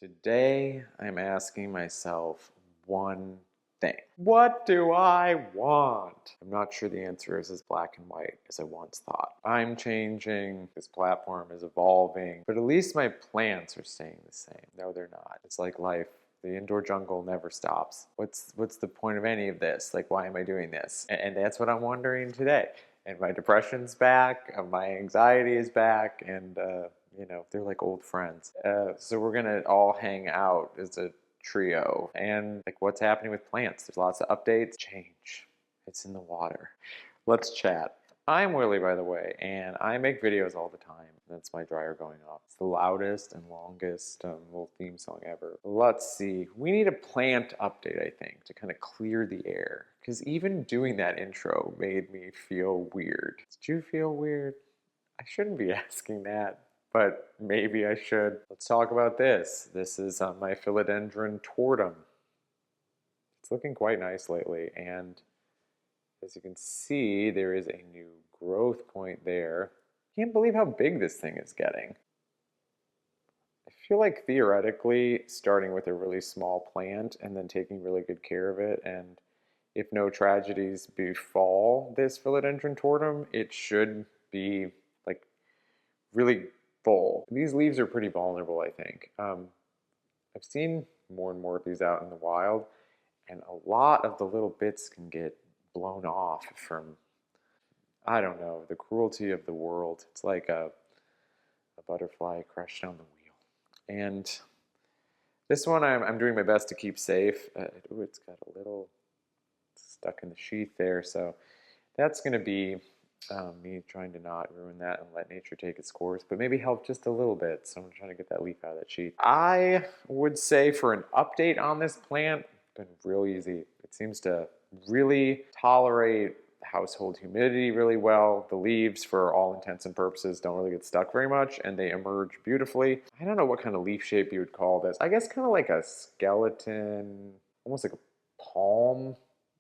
Today, I'm asking myself one thing. What do I want? I'm not sure the answer is as black and white as I once thought. I'm changing, this platform is evolving, but at least my plants are staying the same. No, they're not. It's like life. The indoor jungle never stops. What's the point of any of this? Like, why am I doing this? And that's what I'm wondering today. And my depression's back, my anxiety is back, and they're like old friends. So we're gonna all hang out as a trio. And like, what's happening with plants? There's lots of updates. Change. It's in the water. Let's chat. I'm Willie, by the way, and I make videos all the time. That's my dryer going off. It's the loudest and longest little theme song ever. Let's see. We need a plant update, I think, to kind of clear the air. Because even doing that intro made me feel weird. Did you feel weird? I shouldn't be asking that, but maybe I should. Let's talk about this. This is my philodendron tortum. It's looking quite nice lately, and as you can see, there is a new growth point there. Can't believe how big this thing is getting. I feel like theoretically, starting with a really small plant and then taking really good care of it, and if no tragedies befall this philodendron tortum, it should be like really full. These leaves are pretty vulnerable, I think. I've seen more and more of these out in the wild, and a lot of the little bits can get blown off from, I don't know, the cruelty of the world. It's like a butterfly crushed on the wheel. And this one I'm doing my best to keep safe. It's got a little stuck in the sheath there, so that's going to be me trying to not ruin that and let nature take its course, but maybe help just a little bit. So I'm trying to get that leaf out of that sheath. I would say for an update on this plant, it's been real easy. It seems to really tolerate household humidity really well. The leaves, for all intents and purposes, don't really get stuck very much, and they emerge beautifully. I don't know what kind of leaf shape you would call this. I guess kind of like a skeleton, almost like a palm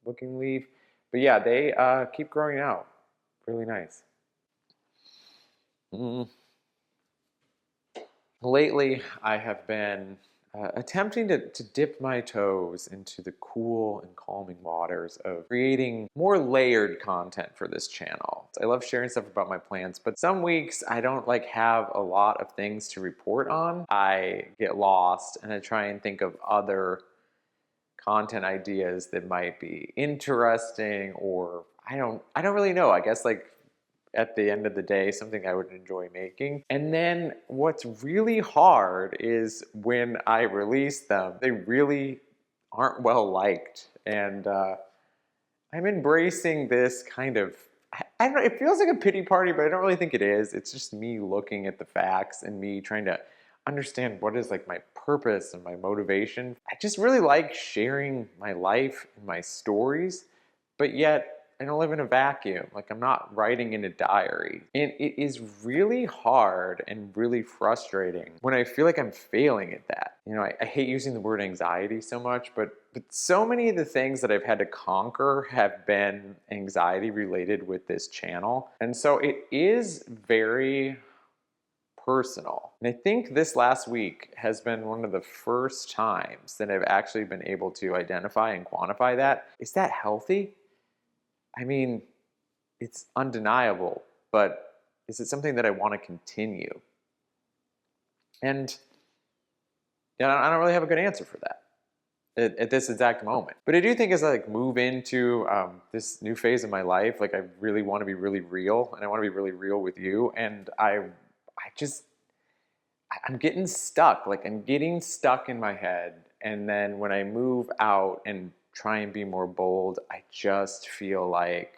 looking leaf. But yeah, they keep growing out. Really nice. Lately, I have been attempting to dip my toes into the cool and calming waters of creating more layered content for this channel. I love sharing stuff about my plants, but some weeks I don't have a lot of things to report on. I get lost and I try and think of other content ideas that might be interesting, or I don't really know. I guess at the end of the day, something I would enjoy making. And then what's really hard is when I release them, they really aren't well liked. And I'm embracing this kind of, I don't know, it feels like a pity party, but I don't really think it is. It's just me looking at the facts and me trying to understand what is my purpose and my motivation. I just really like sharing my life and my stories, but yet I don't live in a vacuum. I'm not writing in a diary. And it is really hard and really frustrating when I feel like I'm failing at that. I hate using the word anxiety so much, but so many of the things that I've had to conquer have been anxiety related with this channel. And so it is very personal. And I think this last week has been one of the first times that I've actually been able to identify and quantify that. Is that healthy? I mean, it's undeniable, but is it something that I want to continue? And I don't really have a good answer for that at this exact moment. But I do think as I move into this new phase of my life, I really want to be really real, and I want to be really real with you. And I'm getting stuck. I'm getting stuck in my head. And then when I move out and try and be more bold, I just feel like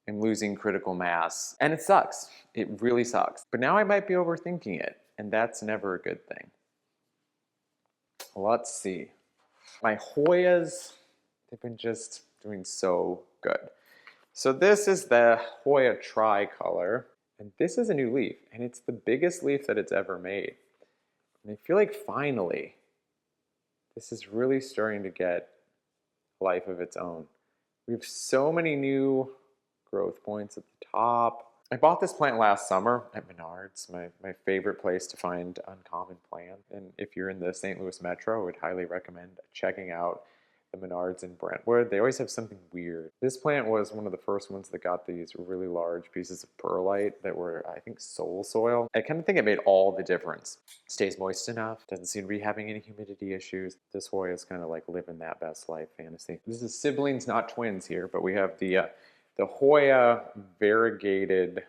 I'm losing critical mass. And it sucks. It really sucks. But now I might be overthinking it, and that's never a good thing. Let's see. My Hoyas, they've been just doing so good. So this is the Hoya tricolor, and this is a new leaf, and it's the biggest leaf that it's ever made. And I feel like finally, this is really starting to get life of its own. We have so many new growth points at the top. I bought this plant last summer at Menards, my favorite place to find uncommon plant. And if you're in the St. Louis metro, I would highly recommend checking out the Menards in Brentwood. They always have something weird. This plant was one of the first ones that got these really large pieces of perlite that were, I think, soil. I kind of think it made all the difference. Stays moist enough, doesn't seem to be having any humidity issues. This Hoya is kind of like living that best life fantasy. This is siblings, not twins here, but we have the Hoya variegated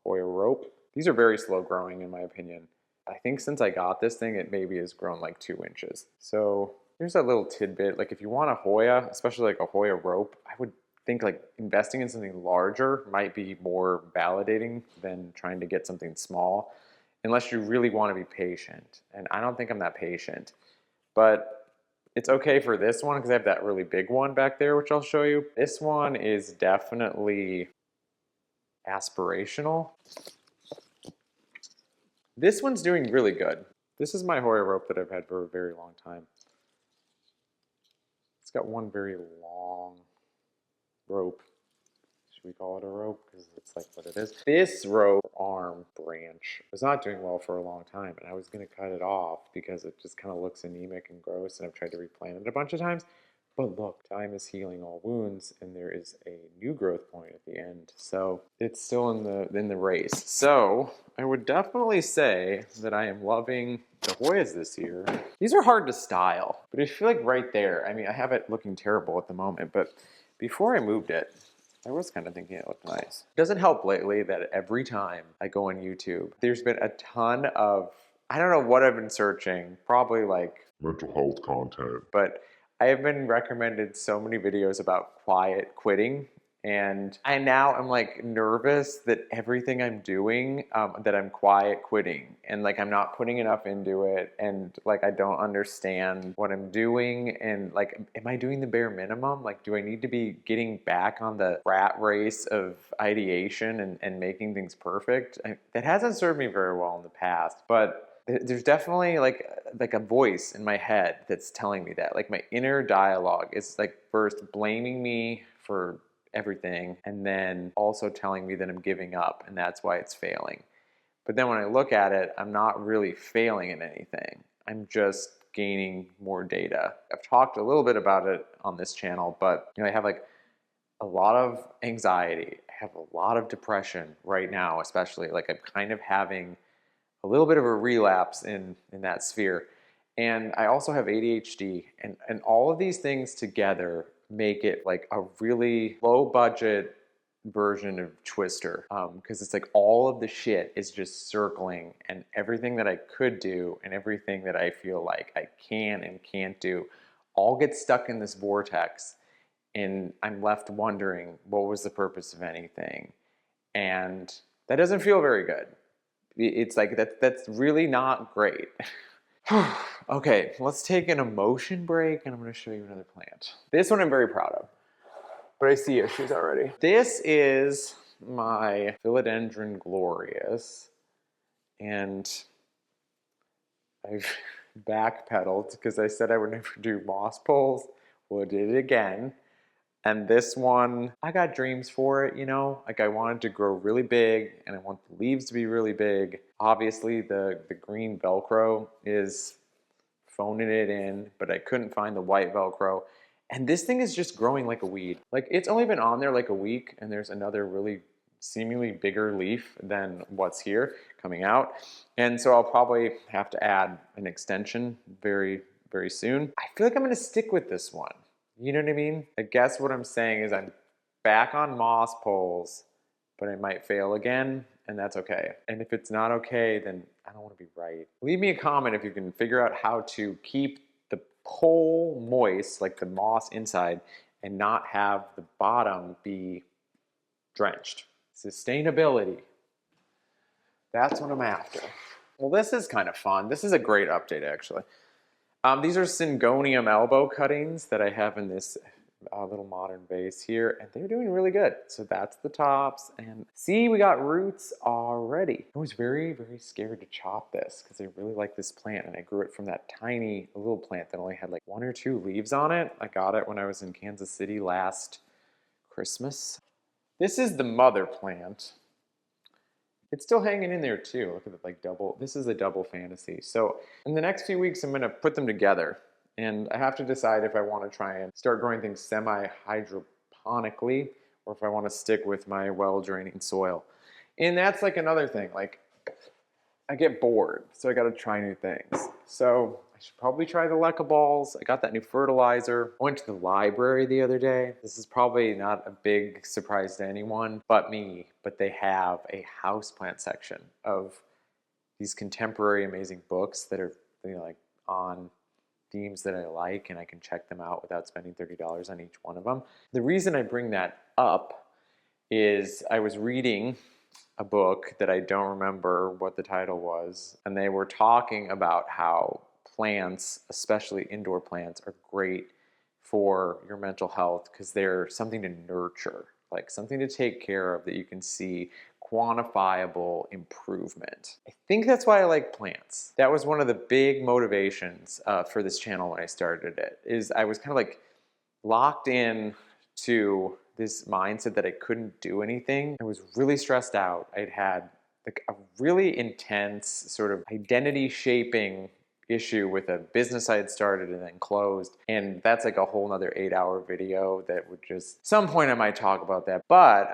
Hoya rope. These are very slow growing in my opinion. I think since I got this thing, it maybe has grown like 2 inches. So here's a little tidbit. Like if you want a Hoya, especially like a Hoya rope, I would think like investing in something larger might be more validating than trying to get something small, unless you really want to be patient. And I don't think I'm that patient. But it's okay for this one because I have that really big one back there, which I'll show you. This one is definitely aspirational. This one's doing really good. This is my Hoya rope that I've had for a very long time. It's got one very long rope. Should we call it a rope? Because it's like what it is. This rope arm branch was not doing well for a long time, and I was going to cut it off because it just kind of looks anemic and gross, and I've tried to replant it a bunch of times. But look, time is healing all wounds, and there is a new growth point at the end. So it's still in the race. So I would definitely say that I am loving the Hoyas this year. These are hard to style, but I feel like right there, I mean, I have it looking terrible at the moment, but before I moved it, I was kind of thinking it looked nice. It doesn't help lately that every time I go on YouTube, there's been a ton of, I don't know what I've been searching, probably like mental health content. But I have been recommended so many videos about quiet quitting, and I now am like nervous that everything I'm doing, that I'm quiet quitting, and like I'm not putting enough into it, and like I don't understand what I'm doing, and like am I doing the bare minimum? Like do I need to be getting back on the rat race of ideation and making things perfect? That hasn't served me very well in the past, but there's definitely like a voice in my head that's telling me that. Like my inner dialogue is like first blaming me for everything and then also telling me that I'm giving up and that's why it's failing. But then when I look at it, I'm not really failing in anything. I'm just gaining more data. I've talked a little bit about it on this channel, but I have like a lot of anxiety. I have a lot of depression right now, especially. Like I'm kind of having a little bit of a relapse in that sphere. And I also have ADHD, and all of these things together make it like a really low budget version of Twister, because it's like all of the shit is just circling, and everything that I could do and everything that I feel like I can and can't do all gets stuck in this vortex, and I'm left wondering what was the purpose of anything. And that doesn't feel very good. It's like that's really not great. Okay, let's take an emotion break and I'm going to show you another plant. This one I'm very proud of, but I see issues already. This is my Philodendron glorious, and I've backpedaled because I said I would never do moss poles. Well, I did it again. And this one, I got dreams for it, you know? Like I wanted to grow really big and I want the leaves to be really big. Obviously the green Velcro is phoning it in, but I couldn't find the white Velcro. And this thing is just growing like a weed. Like it's only been on there like a week and there's another really seemingly bigger leaf than what's here coming out. And so I'll probably have to add an extension very, very soon. I feel like I'm gonna stick with this one. You know what I mean? I guess what I'm saying is I'm back on moss poles, but I might fail again, and that's okay. And if it's not okay, then I don't want to be right. Leave me a comment if you can figure out how to keep the pole moist, like the moss inside, and not have the bottom be drenched. Sustainability. That's what I'm after. Well, this is kind of fun. This is a great update, actually. These are Syngonium elbow cuttings that I have in this little modern vase here, and they're doing really good. So that's the tops, and see, we got roots already. I was very, very scared to chop this because I really like this plant, and I grew it from that tiny little plant that only had like 1 or 2 leaves on it. I got it when I was in Kansas City last Christmas. This is the mother plant. It's still hanging in there too. Look at it, like double. This is a double fantasy. So in the next few weeks, I'm going to put them together. And I have to decide if I want to try and start growing things semi-hydroponically or if I want to stick with my well-draining soil. And that's like another thing. Like, I get bored, so I got to try new things. So I should probably try the Leca balls. I got that new fertilizer. I went to the library the other day. This is probably not a big surprise to anyone but me, but they have a houseplant section of these contemporary amazing books that are, you know, like on themes that I like, and I can check them out without spending $30 on each one of them. The reason I bring that up is I was reading a book that I don't remember what the title was, and they were talking about how plants, especially indoor plants, are great for your mental health because they're something to nurture, like something to take care of that you can see quantifiable improvement. I think that's why I like plants. That was one of the big motivations for this channel when I started it, is I was kind of like locked in to this mindset that I couldn't do anything. I was really stressed out. I'd had like a really intense sort of identity shaping issue with a business I had started and then closed. And that's like a whole nother 8-hour video that would just, some point I might talk about that. But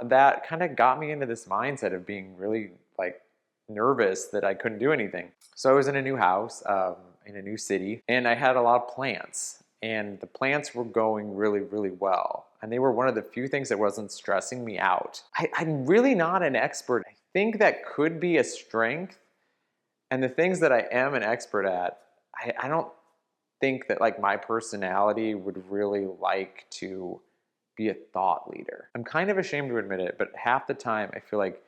that kind of got me into this mindset of being really like nervous that I couldn't do anything. So I was in a new house, in a new city, and I had a lot of plants. And the plants were going really, really well. And they were one of the few things that wasn't stressing me out. I'm really not an expert. I think that could be a strength. And the things that I am an expert at, I don't think that like my personality would really like to be a thought leader. I'm kind of ashamed to admit it, but half the time I feel like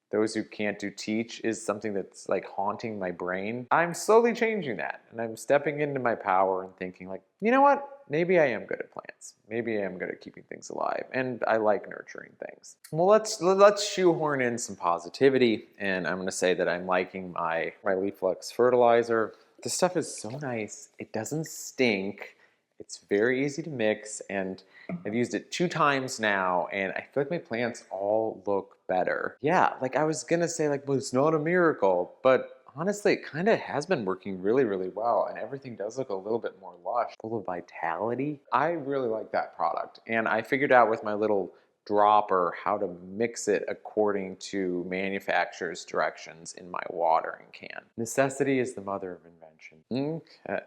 those who can't do teach is something that's like haunting my brain. I'm slowly changing that, and I'm stepping into my power and thinking like, you know what? Maybe I am good at plants. Maybe I am good at keeping things alive, and I like nurturing things. Well, let's shoehorn in some positivity, and I'm going to say that I'm liking my Leaf Lux fertilizer. This stuff is so nice. It doesn't stink. It's very easy to mix, and I've used it 2 times now, and I feel like my plants all look better. Yeah, like I was gonna say like, well, it's not a miracle, but honestly, it kind of has been working really, really well, and everything does look a little bit more lush, full of vitality. I really like that product, and I figured out with my little dropper how to mix it according to manufacturer's directions in my watering can. Necessity is the mother of invention. Okay.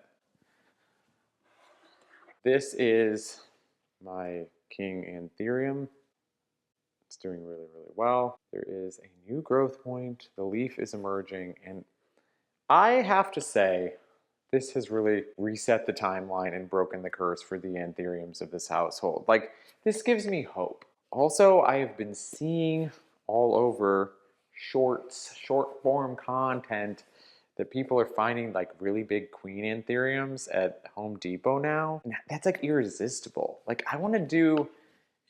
This is my king anthurium. It's doing really, really well. There is a new growth point. The leaf is emerging, and I have to say, this has really reset the timeline and broken the curse for the anthuriums of this household. Like, this gives me hope. Also, I have been seeing all over short form content that people are finding like really big queen anthuriums at Home Depot now. And that's like irresistible. Like, I want to do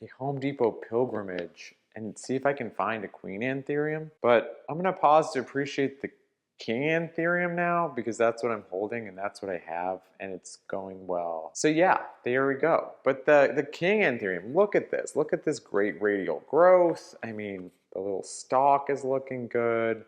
a Home Depot pilgrimage and see if I can find a queen anthurium. But I'm going to pause to appreciate the king anthurium now because that's what I'm holding and that's what I have, and it's going well. So yeah, there we go. But the king anthurium, look at this. Look at this great radial growth. I mean, the little stalk is looking good.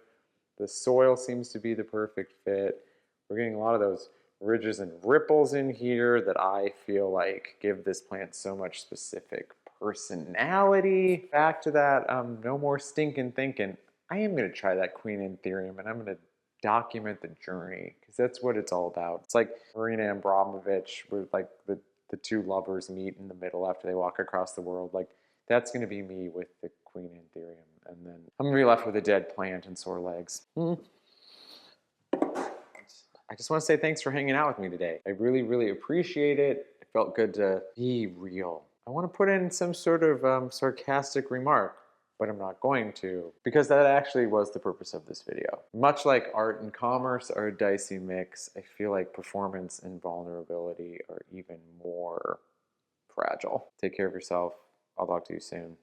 The soil seems to be the perfect fit. We're getting a lot of those ridges and ripples in here that I feel like give this plant so much specific personality. Back to that, no more stinking thinking. I am going to try that queen anthurium, and I'm going to document the journey because that's what it's all about. It's like Marina Abramovich, where like the 2 lovers meet in the middle after they walk across the world. Like, that's going to be me with the queen anthurium, and then I'm going to be left with a dead plant and sore legs. I just want to say thanks for hanging out with me today. I really, really appreciate it. It felt good to be real. I want to put in some sort of sarcastic remark, but I'm not going to, because that actually was the purpose of this video. Much like art and commerce are a dicey mix, I feel like performance and vulnerability are even more fragile. Take care of yourself. I'll talk to you soon.